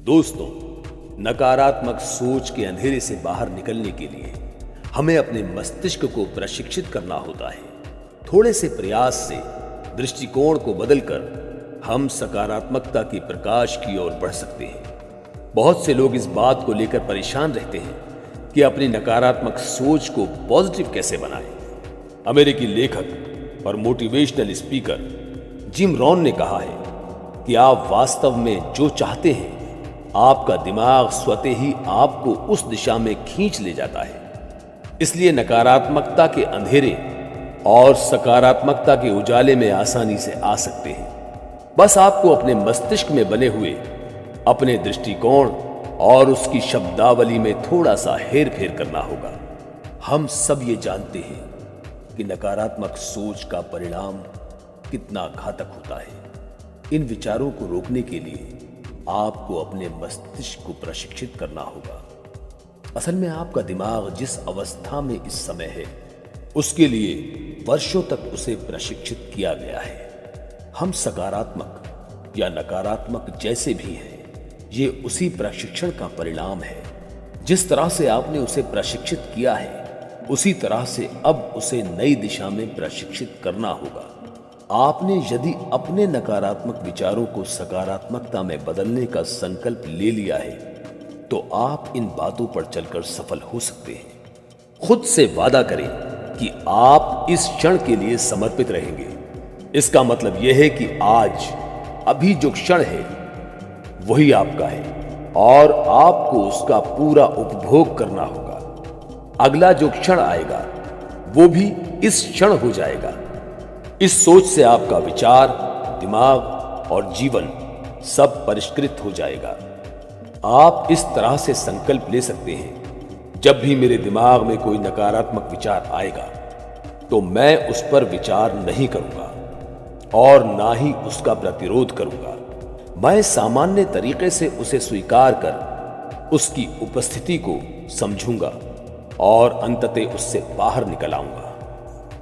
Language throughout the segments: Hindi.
दोस्तों, नकारात्मक सोच के अंधेरे से बाहर निकलने के लिए हमें अपने मस्तिष्क को प्रशिक्षित करना होता है। थोड़े से प्रयास से दृष्टिकोण को बदलकर हम सकारात्मकता के प्रकाश की ओर बढ़ सकते हैं। बहुत से लोग इस बात को लेकर परेशान रहते हैं कि अपनी नकारात्मक सोच को पॉजिटिव कैसे बनाएं। अमेरिकी लेखक और मोटिवेशनल स्पीकर जिम रॉन ने कहा है कि आप वास्तव में जो चाहते हैं, आपका दिमाग स्वतः ही आपको उस दिशा में खींच ले जाता है। इसलिए नकारात्मकता के अंधेरे और सकारात्मकता के उजाले में आसानी से आ सकते हैं। बस आपको अपने मस्तिष्क में बने हुए अपने दृष्टिकोण और उसकी शब्दावली में थोड़ा सा हेर फेर करना होगा। हम सब ये जानते हैं कि नकारात्मक सोच का परिणाम कितना घातक होता है। इन विचारों को रोकने के लिए आपको अपने मस्तिष्क को प्रशिक्षित करना होगा। असल में आपका दिमाग जिस अवस्था में इस समय है, उसके लिए वर्षों तक उसे प्रशिक्षित किया गया है। हम सकारात्मक या नकारात्मक जैसे भी हैं, ये उसी प्रशिक्षण का परिणाम है। जिस तरह से आपने उसे प्रशिक्षित किया है, उसी तरह से अब उसे नई दिशा में प्रशिक्षित करना होगा। आपने यदि अपने नकारात्मक विचारों को सकारात्मकता में बदलने का संकल्प ले लिया है, तो आप इन बातों पर चलकर सफल हो सकते हैं। खुद से वादा करें कि आप इस क्षण के लिए समर्पित रहेंगे। इसका मतलब यह है कि आज, अभी जो क्षण है, वही आपका है और आपको उसका पूरा उपभोग करना होगा। अगला जो क्षण आएगा, वो भी इस क्षण हो जाएगा। इस सोच से आपका विचार, दिमाग और जीवन सब परिष्कृत हो जाएगा। आप इस तरह से संकल्प ले सकते हैं, जब भी मेरे दिमाग में कोई नकारात्मक विचार आएगा, तो मैं उस पर विचार नहीं करूंगा और ना ही उसका प्रतिरोध करूंगा। मैं सामान्य तरीके से उसे स्वीकार कर उसकी उपस्थिति को समझूंगा और अंततः उससे बाहर निकल आऊंगा।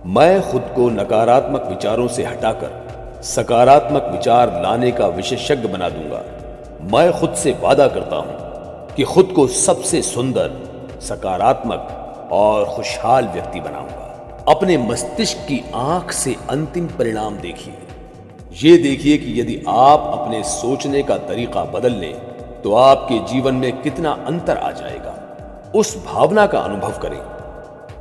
मैं खुद को नकारात्मक विचारों से हटाकर सकारात्मक विचार लाने का विशेषज्ञ बना दूंगा। मैं खुद से वादा करता हूं कि खुद को सबसे सुंदर, सकारात्मक और खुशहाल व्यक्ति बनाऊंगा। अपने मस्तिष्क की आंख से अंतिम परिणाम देखिए। ये देखिए कि यदि आप अपने सोचने का तरीका बदल लें, तो आपके जीवन में कितना अंतर आ जाएगा। उस भावना का अनुभव करें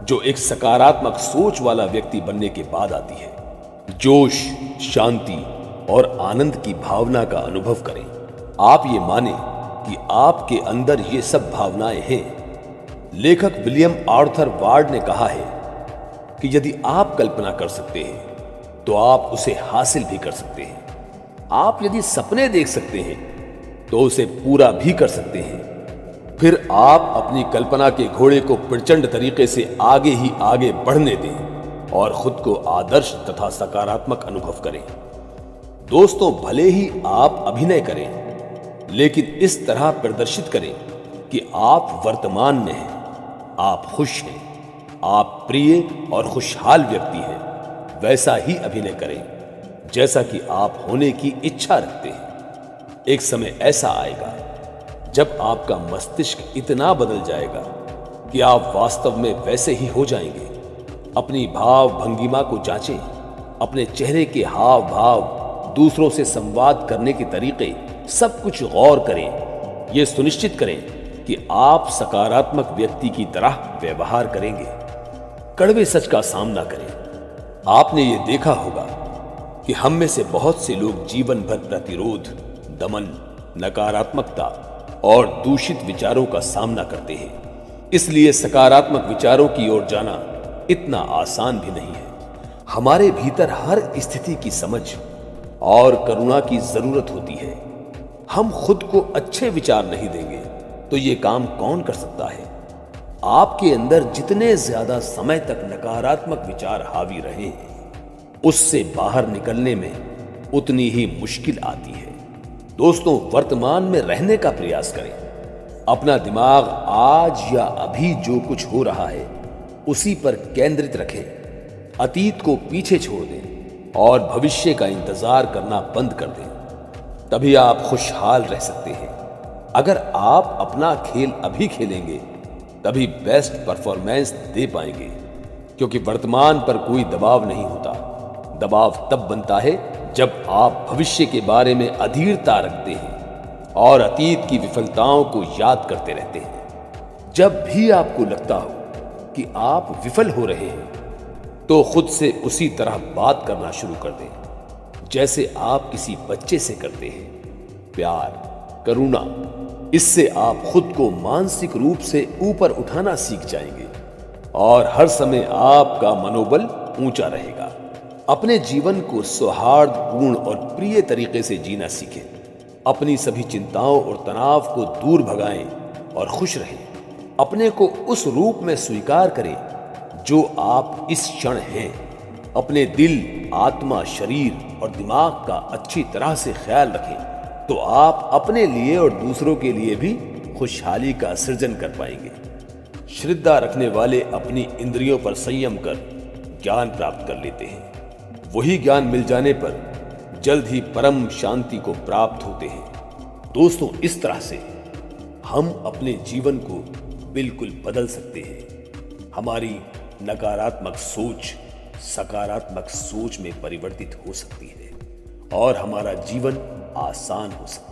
जो एक सकारात्मक सोच वाला व्यक्ति बनने के बाद आती है। जोश, शांति और आनंद की भावना का अनुभव करें। आप ये माने कि आपके अंदर ये सब भावनाएं हैं। लेखक विलियम आर्थर वार्ड ने कहा है कि यदि आप कल्पना कर सकते हैं, तो आप उसे हासिल भी कर सकते हैं। आप यदि सपने देख सकते हैं, तो उसे पूरा भी कर सकते हैं। फिर आप अपनी कल्पना के घोड़े को प्रचंड तरीके से आगे ही आगे बढ़ने दें और खुद को आदर्श तथा सकारात्मक अनुभव करें। दोस्तों, भले ही आप अभिनय करें, लेकिन इस तरह प्रदर्शित करें कि आप वर्तमान में हैं, आप खुश हैं, आप प्रिय और खुशहाल व्यक्ति हैं। वैसा ही अभिनय करें जैसा कि आप होने की इच्छा रखते हैं। एक समय ऐसा आएगा जब आपका मस्तिष्क इतना बदल जाएगा कि आप वास्तव में वैसे ही हो जाएंगे। अपनी भाव भंगिमा को जांचें, अपने चेहरे के हाव भाव, दूसरों से संवाद करने के तरीके, सब कुछ गौर करें। यह सुनिश्चित करें कि आप सकारात्मक व्यक्ति की तरह व्यवहार करेंगे। कड़वे सच का सामना करें। आपने ये देखा होगा कि हम में से बहुत से लोग जीवन भर प्रतिरोध, दमन, नकारात्मकता और दूषित विचारों का सामना करते हैं। इसलिए सकारात्मक विचारों की ओर जाना इतना आसान भी नहीं है। हमारे भीतर हर स्थिति की समझ और करुणा की जरूरत होती है। हम खुद को अच्छे विचार नहीं देंगे तो ये काम कौन कर सकता है। आपके अंदर जितने ज्यादा समय तक नकारात्मक विचार हावी रहे हैं, उससे बाहर निकलने में उतनी ही मुश्किल आती है। दोस्तों, वर्तमान में रहने का प्रयास करें। अपना दिमाग आज या अभी जो कुछ हो रहा है, उसी पर केंद्रित रखें। अतीत को पीछे छोड़ दें और भविष्य का इंतजार करना बंद कर दें। तभी आप खुशहाल रह सकते हैं। अगर आप अपना खेल अभी खेलेंगे तभी बेस्ट परफॉर्मेंस दे पाएंगे, क्योंकि वर्तमान पर कोई दबाव नहीं होता। दबाव तब बनता है जब आप भविष्य के बारे में अधीरता रखते हैं और अतीत की विफलताओं को याद करते रहते हैं। जब भी आपको लगता हो कि आप विफल हो रहे हैं तो खुद से उसी तरह बात करना शुरू कर दें जैसे आप किसी बच्चे से करते हैं। प्यार, करुणा, इससे आप खुद को मानसिक रूप से ऊपर उठाना सीख जाएंगे और हर समय आपका मनोबल ऊंचा रहेगा। अपने जीवन को सौहार्दपूर्ण और प्रिय तरीके से जीना सीखें। अपनी सभी चिंताओं और तनाव को दूर भगाएं और खुश रहें। अपने को उस रूप में स्वीकार करें जो आप इस क्षण हैं। अपने दिल, आत्मा, शरीर और दिमाग का अच्छी तरह से ख्याल रखें तो आप अपने लिए और दूसरों के लिए भी खुशहाली का सृजन कर पाएंगे। श्रद्धा रखने वाले अपनी इंद्रियों पर संयम कर ज्ञान प्राप्त कर लेते हैं। वही ज्ञान मिल जाने पर जल्द ही परम शांति को प्राप्त होते हैं। दोस्तों, इस तरह से हम अपने जीवन को बिल्कुल बदल सकते हैं। हमारी नकारात्मक सोच सकारात्मक सोच में परिवर्तित हो सकती है और हमारा जीवन आसान हो सकता है।